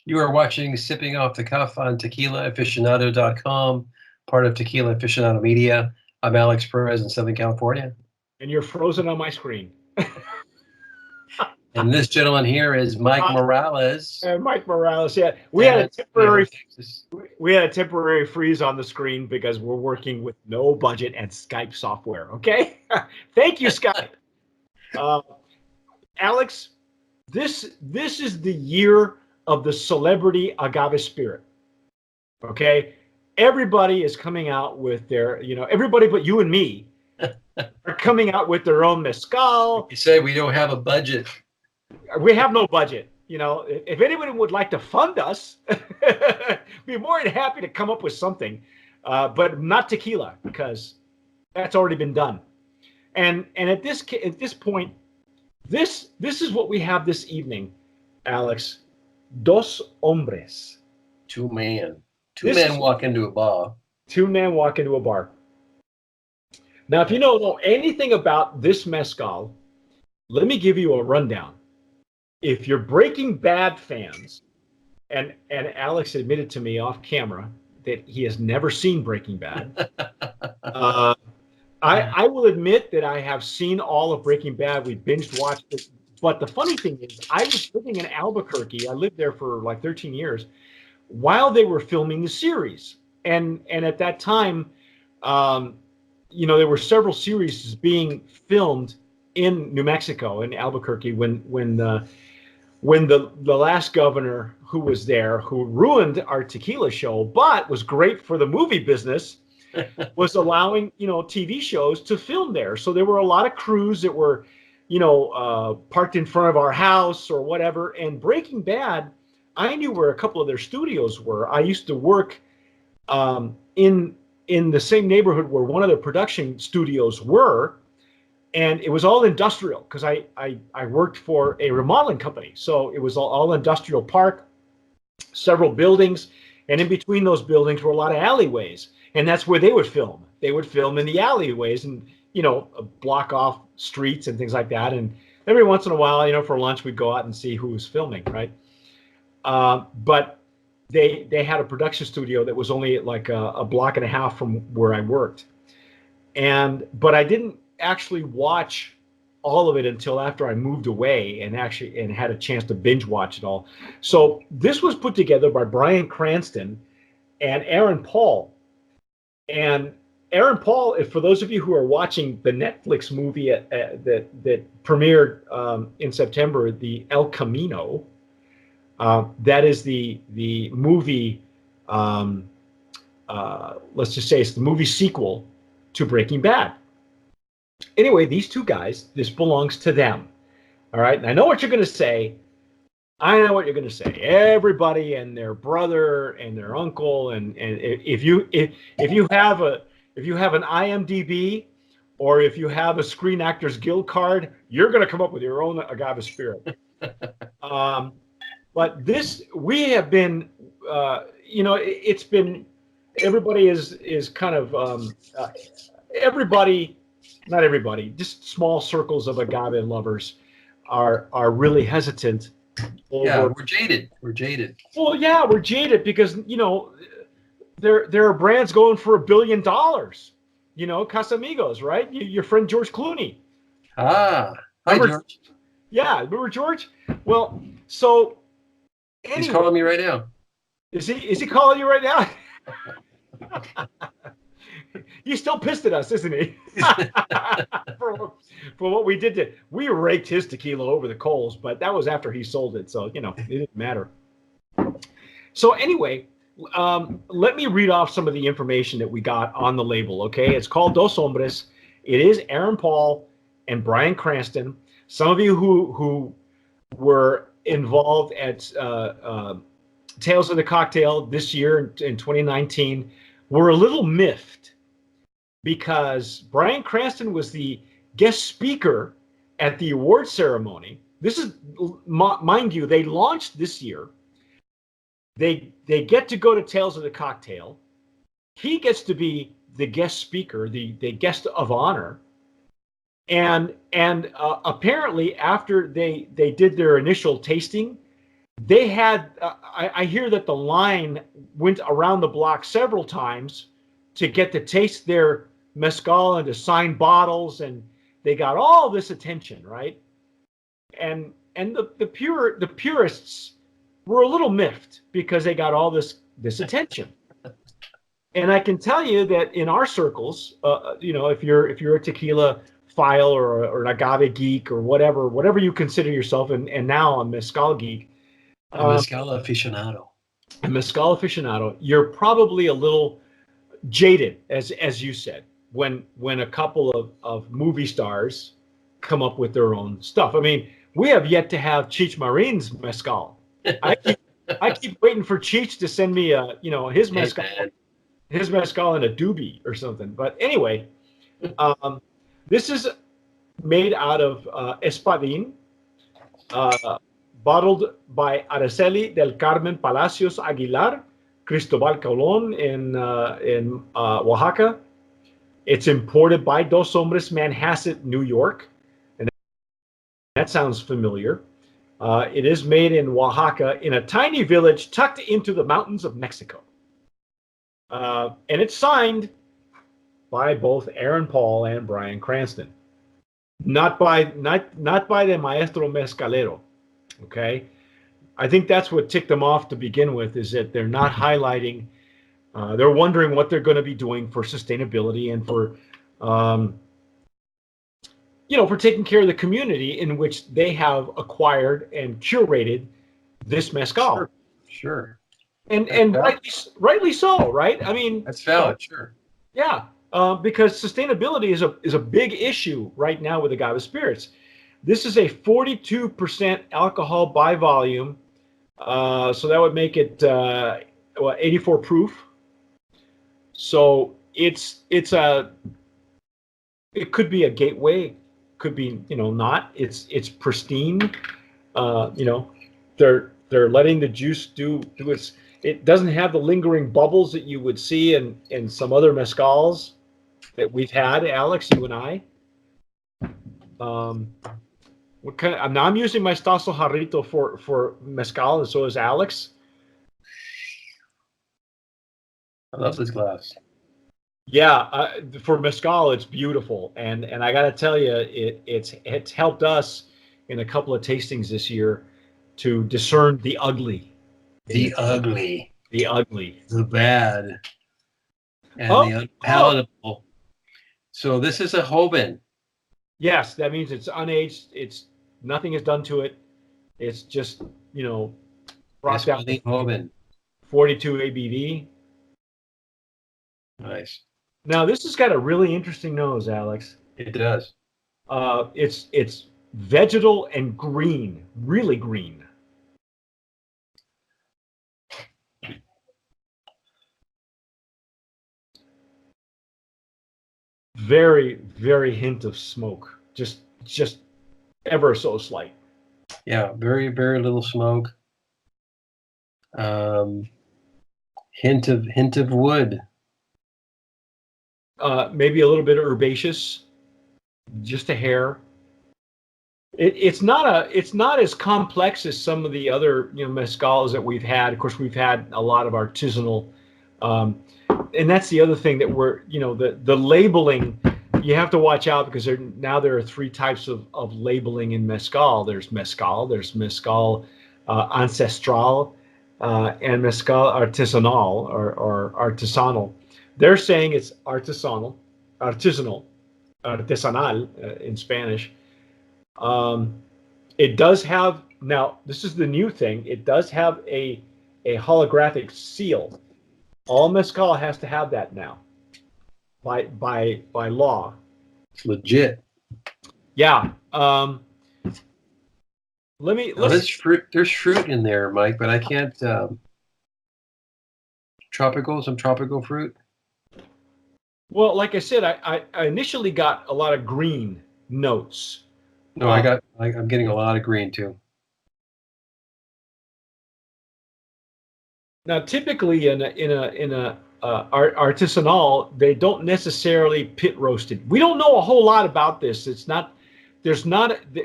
You are watching Sipping Off the Cuff on tequilaaficionado.com, part of Tequila Aficionado Media. I'm Alex Perez in Southern California. And you're frozen on my screen. And this gentleman here is Mike Morales. Mike Morales, yeah. We had a temporary freeze on the screen because we're working with no budget and Skype software, okay? Thank you, Skype. Alex, this is the year of the celebrity agave spirit, okay? Everybody is coming out with their, everybody but you and me are coming out with their own mezcal. You say we don't have a budget. We have no budget. If anybody would like to fund us, we'd be more than happy to come up with something, but not tequila because that's already been done. And at this point, this is what we have this evening, Alex. Dos hombres. Two men walk into a bar. Two men walk into a bar. Now, if you don't know anything about this mezcal, let me give you a rundown. If you're Breaking Bad fans, and Alex admitted to me off camera that he has never seen Breaking Bad. I will admit that I have seen all of Breaking Bad. We binged watched it. But the funny thing is, I was living in Albuquerque. I lived there for like 13 years while they were filming the series. And at that time, there were several series being filmed in New Mexico, in Albuquerque, when the last governor who was there, who ruined our tequila show, but was great for the movie business, was allowing, TV shows to film there. So there were a lot of crews that were, parked in front of our house or whatever. And Breaking Bad, I knew where a couple of their studios were. I used to work in the same neighborhood where one of the production studios were. And it was all industrial because I worked for a remodeling company. So it was all industrial park, several buildings. And in between those buildings were a lot of alleyways. And that's where they would film. They would film in the alleyways and, block off streets and things like that. And every once in a while, for lunch, we'd go out and see who was filming, right? But they had a production studio that was only like a block and a half from where I worked. But I didn't actually watch all of it until after I moved away and had a chance to binge watch it all. So this was put together by Bryan Cranston and Aaron Paul. And Aaron Paul, for those of you who are watching the Netflix movie that premiered in September, the El Camino, that is the movie. Let's just say it's the movie sequel to Breaking Bad. Anyway, these two guys, this belongs to them. All right. And I know what you're going to say. I know what you're going to say. Everybody and their brother and their uncle. And if you have an IMDb or if you have a Screen Actors Guild card, you're going to come up with your own agave spirit. But we have been, it's been, everybody is kind of, everybody, not everybody, just small circles of agave lovers are really hesitant. Yeah, we're jaded. Well, yeah, we're jaded because, there are brands going for $1 billion. Casamigos, right? Your friend George Clooney. Hi, George. Yeah, remember George? Well, so anyway, he's calling me right now. Is he calling you right now? He's still pissed at us, isn't he? for what we did we raked his tequila over the coals, but that was after he sold it, so it didn't matter. So anyway, let me read off some of the information that we got on the label. Okay, it's called Dos Hombres. It is Aaron Paul and Bryan Cranston. Some of you who were involved at Tales of the Cocktail this year in 2019 were a little miffed because Bryan Cranston was the guest speaker at the award ceremony. This is, mind you, they launched this year. They get to go to Tales of the Cocktail. He gets to be the guest speaker, the guest of honor. And apparently after they did their initial tasting, they had, I hear that the line went around the block several times to get to taste their mezcal and to sign bottles, and they got all this attention, right? And the purists were a little miffed because they got all this attention. And I can tell you that in our circles, if you're a tequila file or an agave geek or whatever you consider yourself, and now a mezcal geek, A Mezcal Aficionado. a mezcal aficionado, you're probably a little jaded, as you said, when a couple of movie stars come up with their own stuff. I mean, we have yet to have Cheech Marin's mezcal. I keep waiting for Cheech to send me his mezcal. Hey, His mezcal in a doobie or something. But anyway, this is made out of espadín, bottled by Araceli del Carmen Palacios Aguilar, Cristobal Colon in Oaxaca. It's imported by Dos Hombres, Manhasset, New York. And that sounds familiar. It is made in Oaxaca in a tiny village tucked into the mountains of Mexico. And it's signed by both Aaron Paul and Bryan Cranston, not by the Maestro Mezcalero. Okay, I think that's what ticked them off to begin with, is that they're not highlighting. They're wondering what they're going to be doing for sustainability and for for taking care of the community in which they have acquired and curated this mezcal. Sure. And rightly so, right? I mean, That's valid. Sure. Yeah, because sustainability is a big issue right now with agave spirits. This is a 42% alcohol by volume, so that would make it 84 proof. So it could be a gateway, could be not. It's pristine. They're letting the juice do its. It doesn't have the lingering bubbles that you would see in some other mezcals that we've had, Alex, you and I. What kind of, now I'm using my Stasso Jarrito for mezcal, and so is Alex. I love this glass. Yeah, for mezcal, it's beautiful, and I got to tell you, it's helped us in a couple of tastings this year to discern the ugly. The ugly. The bad. And the unpalatable. So this is a Hoban. Yes, that means it's unaged. It's nothing is done to it. It's just, brought down to Hoban. 42 ABV. Nice. Now this has got a really interesting nose, Alex. It does. It's vegetal and green, really green. Very, very hint of smoke. Just ever so slight. Yeah, very, very little smoke. Hint of wood. Maybe a little bit herbaceous, just a hair. It's not as complex as some of the other mezcals that we've had. Of course, we've had a lot of artisanal. And that's the other thing that we're, the labeling, you have to watch out, because there are three types of labeling in mezcal. There's mezcal ancestral, and mezcal artisanal or artisanal. They're saying it's artisanal in Spanish. It does have, now this is the new thing, it does have a holographic seal. All mezcal has to have that now, by law. It's legit. Yeah. There's fruit in there, Mike, but I can't. Some tropical fruit. Well, like I said, I initially got a lot of green notes. No, I'm getting a lot of green too. Now, typically in a artisanal, they don't necessarily pit roasted. We don't know a whole lot about this.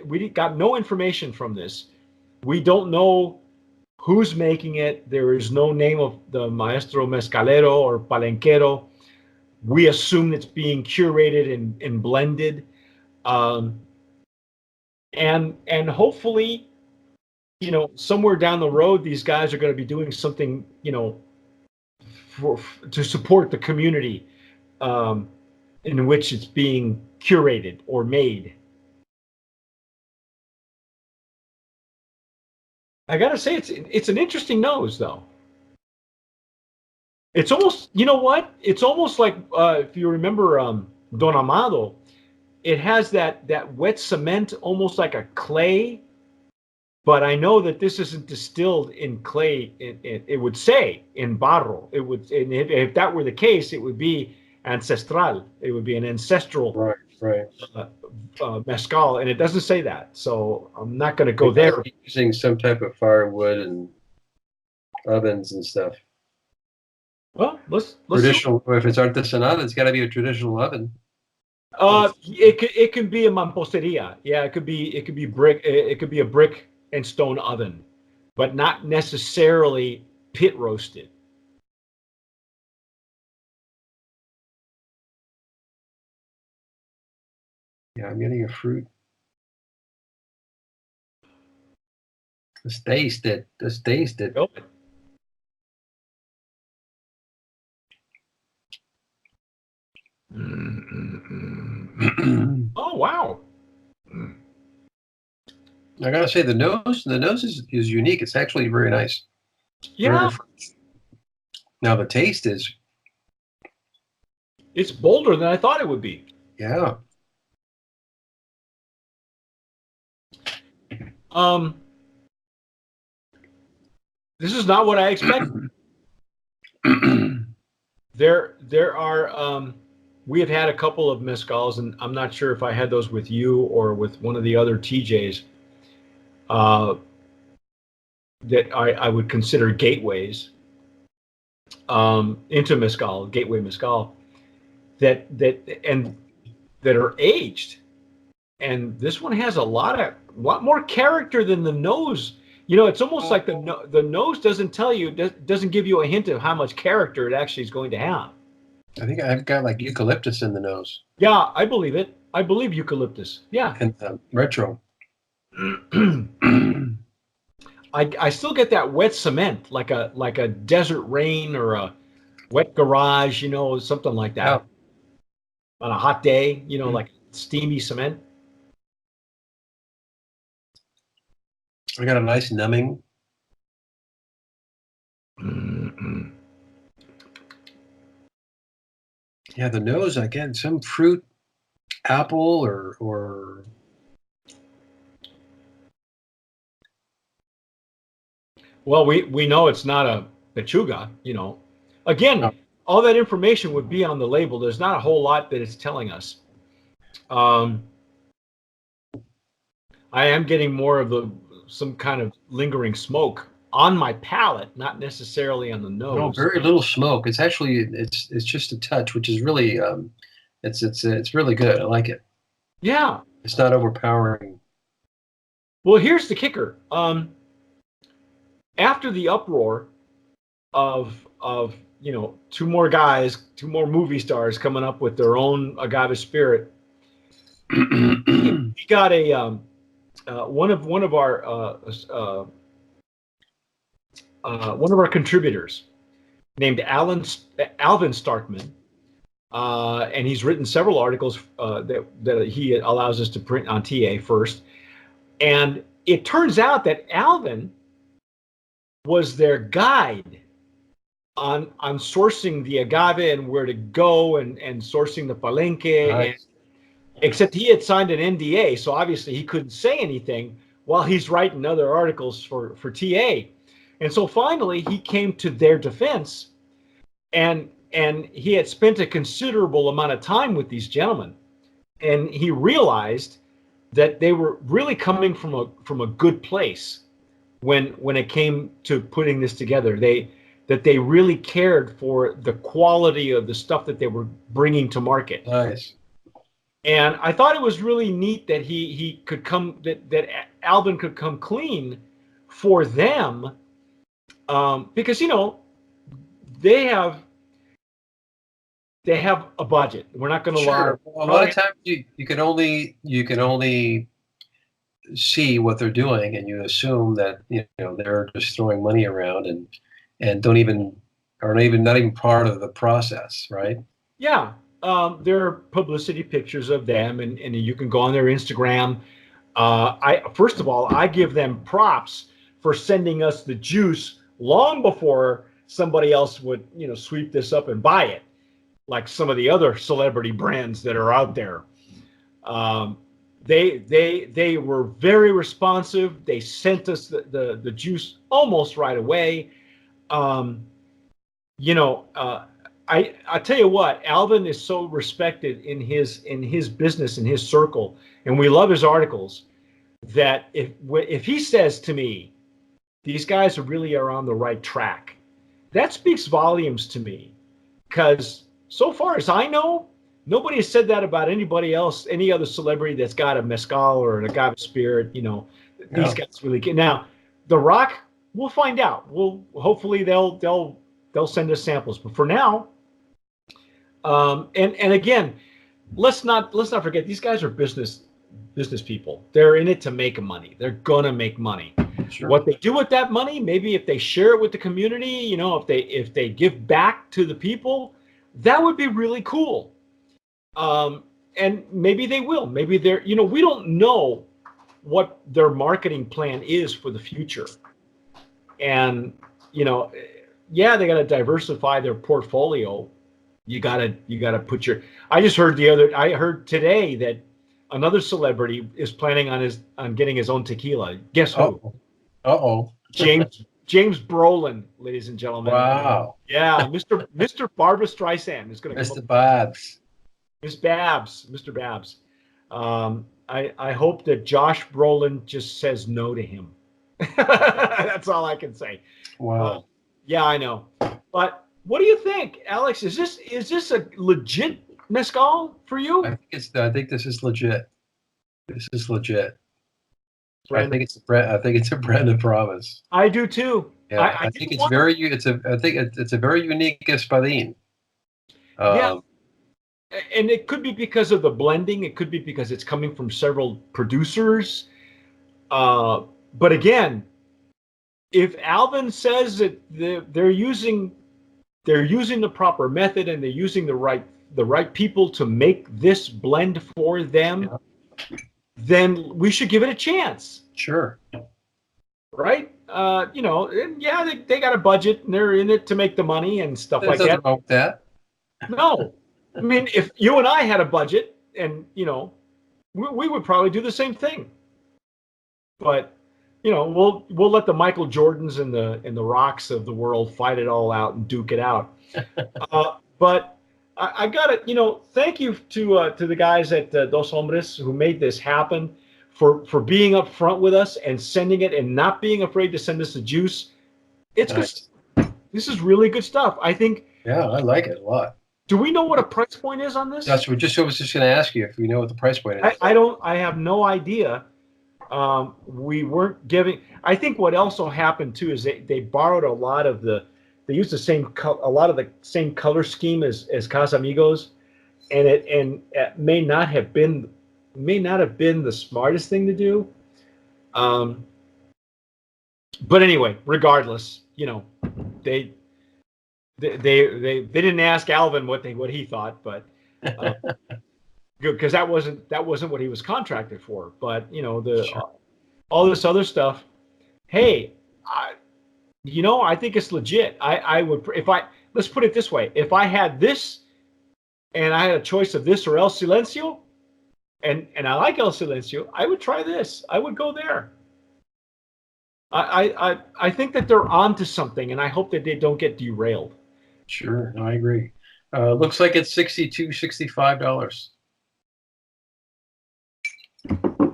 We got no information from this. We don't know who's making it. There is no name of the maestro mezcalero or palenquero. We assume it's being curated and blended. Um, and hopefully, somewhere down the road, these guys are going to be doing something, to support the community in which it's being curated or made. I gotta say, it's an interesting nose, though. It's almost, you know what? It's almost like if you remember Don Amado, it has that wet cement, almost like a clay. But I know that this isn't distilled in clay. It would say in barro. It would, and if that were the case, it would be ancestral. It would be an ancestral Right. mezcal, and it doesn't say that. So I'm not going to go there. Using some type of firewood and ovens and stuff. Well, let's traditional. If it's artesanal, it's got to be a traditional oven. It can be a mamposteria. Yeah, it could be brick. It could be a brick and stone oven, but not necessarily pit roasted. Yeah, I'm getting a fruit. Let's taste it. Oh. Oh wow! I gotta say the nose is unique. It's actually very nice. Yeah. Now the taste is. It's bolder than I thought it would be. Yeah. This is not what I expected. There are we have had a couple of mezcals, and I'm not sure if I had those with you or with one of the other TJs that I would consider gateways into mezcal, gateway mezcal, that are aged, and this one has a lot more character than the nose. It's almost like the nose doesn't tell you, doesn't give you a hint of how much character it actually is going to have. I think I've got like eucalyptus in the nose. Yeah, I believe it. I believe eucalyptus. Yeah. And retro. I still get that wet cement, like a desert rain or a wet garage, something like that. Yeah. On a hot day, like steamy cement. I got a nice numbing. Yeah, the nose, again, some fruit, apple or well, we know it's not a pechuga, Again, no. All that information would be on the label. There's not a whole lot that it's telling us. I am getting more of some kind of lingering smoke on my palate, not necessarily on the nose. No, very little smoke. It's actually it's just a touch, which is really it's really good. I like it. Yeah, it's not overpowering. Well, here's the kicker. After the uproar of two more movie stars coming up with their own agave spirit, we got a one of our contributors named Alvin Starkman, and he's written several articles that he allows us to print on TA first. And it turns out that Alvin was their guide on sourcing the agave and where to go and sourcing the palenque. Nice. Except he had signed an NDA, so obviously he couldn't say anything while he's writing other articles for TA. And so finally he came to their defense, and he had spent a considerable amount of time with these gentlemen, and he realized that they were really coming from a good place when it came to putting this together. That they really cared for the quality of the stuff that they were bringing to market. Nice. And I thought it was really neat that he could come, that Alvin could come clean for them Because they have a budget. We're not going to lie. Sure. A lot of times you can only see what they're doing, and you assume that they're just throwing money around and not even part of the process, right? Yeah. There are publicity pictures of them, and you can go on their Instagram. First of all, I give them props for sending us the juice long before somebody else would, sweep this up and buy it, like some of the other celebrity brands that are out there. They were very responsive. They sent us the juice almost right away. I tell you what, Alvin is so respected in his business, in his circle, and we love his articles, that if he says to me, these guys really are on the right track, that speaks volumes to me. Because so far as I know, nobody has said that about anybody else, any other celebrity that's got a mezcal or an agave spirit. These guys really can. Now, The Rock, we'll find out. Hopefully they'll send us samples. But for now, and again, let's not forget, these guys are business people. They're in it to make money. They're gonna make money. Sure. What they do with that money, maybe if they share it with the community, if they give back to the people, that would be really cool. And maybe they will. Maybe they're, we don't know what their marketing plan is for the future. And, they got to diversify their portfolio. You gotta put I heard today that another celebrity is planning on getting his own tequila. Guess who? James Brolin, ladies and gentlemen. Wow. Yeah, Mr. Barbara Streisand is going to come Mr. Babs. Mr. Babs. I hope that Josh Brolin just says no to him. That's all I can say. Wow. Yeah, I know. But what do you think, Alex? Is this a legit mezcal for you? I think this is legit. This is legit. Brand, I think it's a brand of promise. I do too. Yeah, I think it's a very unique Espadín. Yeah. And it could be because of the blending. It could be because it's coming from several producers. But again, if Alvin says that they're using the proper method and they're using the right people to make this blend for them, then we should give it a chance. Sure. Right? They got a budget and they're in it to make the money and stuff like that. About that. No. I mean, if you and I had a budget and, we would probably do the same thing. But, we'll let the Michael Jordans and the Rocks of the world fight it all out and duke it out. But I got it. Thank you to the guys at Dos Hombres who made this happen, for being up front with us and sending it and not being afraid to send us the juice. It's nice. Good. This is really good stuff. I think. Yeah, I like it a lot. Do we know what a price point is on this? I was just going to ask you if you know what the price point is. I have no idea. We weren't giving. I think what also happened too is they borrowed a lot of they used a lot of the same color scheme as Casamigos, and it may not have been the smartest thing to do. But anyway, regardless, they didn't ask Alvin what he thought, but because that wasn't what he was contracted for. But sure. All this other stuff. Hey, I think it's legit. I would, let's put it this way: if I had this, and I had a choice of this or El Silencio, and I like El Silencio, I would try this. I would go there. I think that they're onto something, and I hope that they don't get derailed. Sure, I agree. Looks like it's $65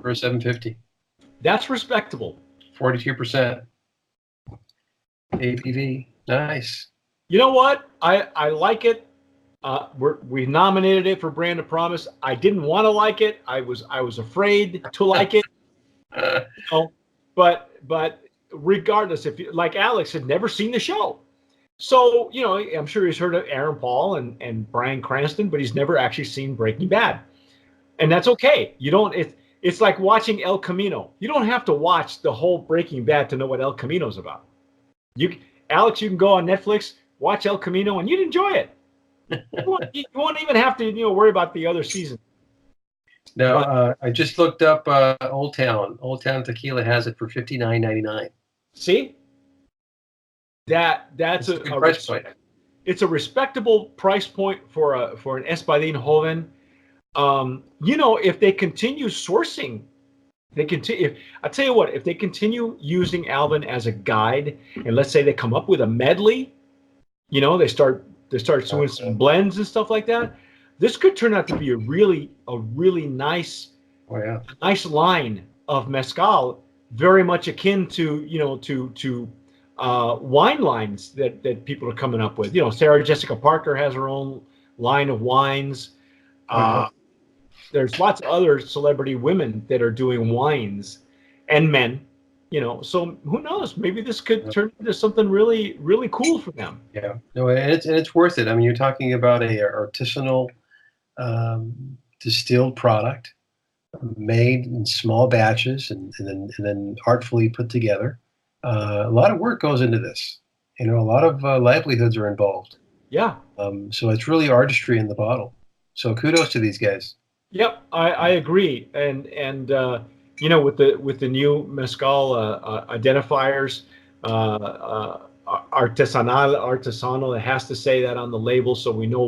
for a 750. That's respectable. 42% ABV. Nice. You know what? I like it. We nominated it for Brand of Promise. I didn't want to like it. I was afraid to like it. But regardless, if you, like Alex had never seen the show. So, you know, I'm sure he's heard of Aaron Paul and Bryan Cranston, but he's never actually seen Breaking Bad. And that's okay. You don't, it's like watching El Camino. You don't have to watch the whole Breaking Bad to know what El Camino's about. Alex, you can go on Netflix, watch El Camino, and you'd enjoy it. You won't even have to, you know, worry about the other season. Now, I just looked up Old Town. Old Town Tequila has it for $59.99. See? That's a good price point. It's a respectable price point for an Espadín Joven. You know, if they continue sourcing, I tell you what, if they continue using Alvin as a guide, and let's say they come up with a medley, you know, they start doing some blends and stuff like that. This could turn out to be a really nice, nice line of mezcal, very much akin to, you know, to wine lines that people are coming up with. You know, Sarah Jessica Parker has her own line of wines. There's lots of other celebrity women that are doing wines, and men. You know, so who knows? Maybe this could turn into something really, really cool for them. Yeah, no, and it's worth it. I mean, you're talking about a artisanal distilled product made in small batches and then artfully put together. A lot of work goes into this. You know, a lot of livelihoods are involved. Yeah. So it's really artistry in the bottle. So kudos to these guys. Yep, I agree. And you know, with the new mezcal identifiers, artisanal, it has to say that on the label so we know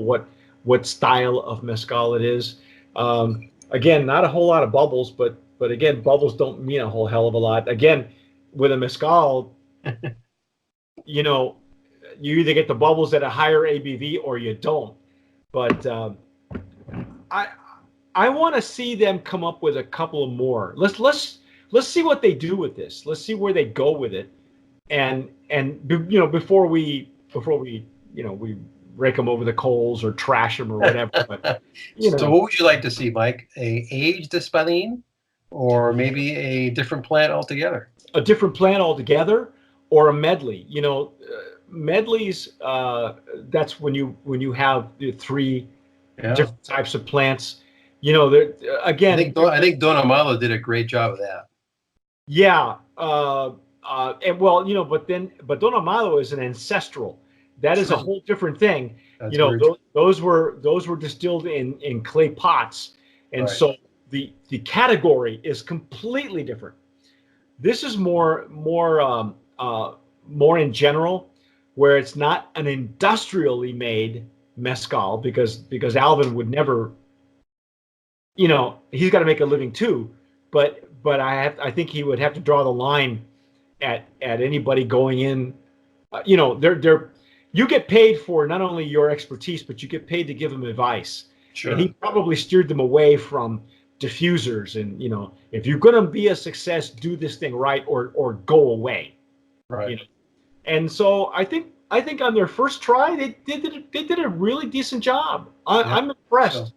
what style of mezcal it is. Again, not a whole lot of bubbles, but again, bubbles don't mean a whole hell of a lot. Again, with a mezcal, you know, you either get the bubbles at a higher ABV or you don't. But I want to see them come up with a couple of more. Let's see what they do with this. Let's see where they go with it, and you know, before we you know, we rake them over the coals or trash them or whatever. But, you know. So what would you like to see, Mike? A aged Espadín, or maybe a different plant altogether? A different plant altogether, or a medley. You know, medleys. That's when you have the three different types of plants. You know, again. I think Don Amalo did a great job of that. Yeah, and well, you know, but Don Amalo is an ancestral. That is a whole different thing. That's, you know, those were distilled in clay pots, and so the category is completely different. This is more in general, where it's not an industrially made mezcal, because Alvin would never. You know, he's got to make a living too, but I think he would have to draw the line at anybody going in. You know, you get paid for not only your expertise, but you get paid to give them advice. Sure. And he probably steered them away from diffusers and, you know, if you're going to be a success, do this thing right or go away. Right. You know? And so I think on their first try, they did a really decent job. I'm impressed.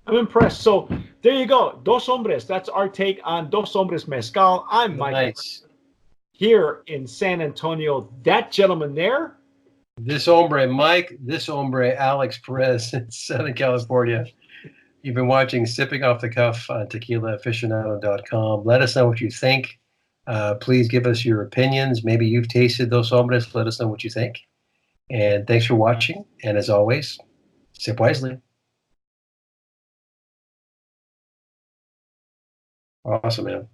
I'm impressed. So there you go. Dos Hombres. That's our take on Dos Hombres Mezcal. I'm Mike. Here in San Antonio. That gentleman there. This hombre, Mike. This hombre, Alex Perez in Southern California. You've been watching Sipping Off the Cuff on TequilaAficionado.com. Let us know what you think. Please give us your opinions. Maybe you've tasted Dos Hombres. Let us know what you think. And thanks for watching. And as always, sip wisely. Awesome, man.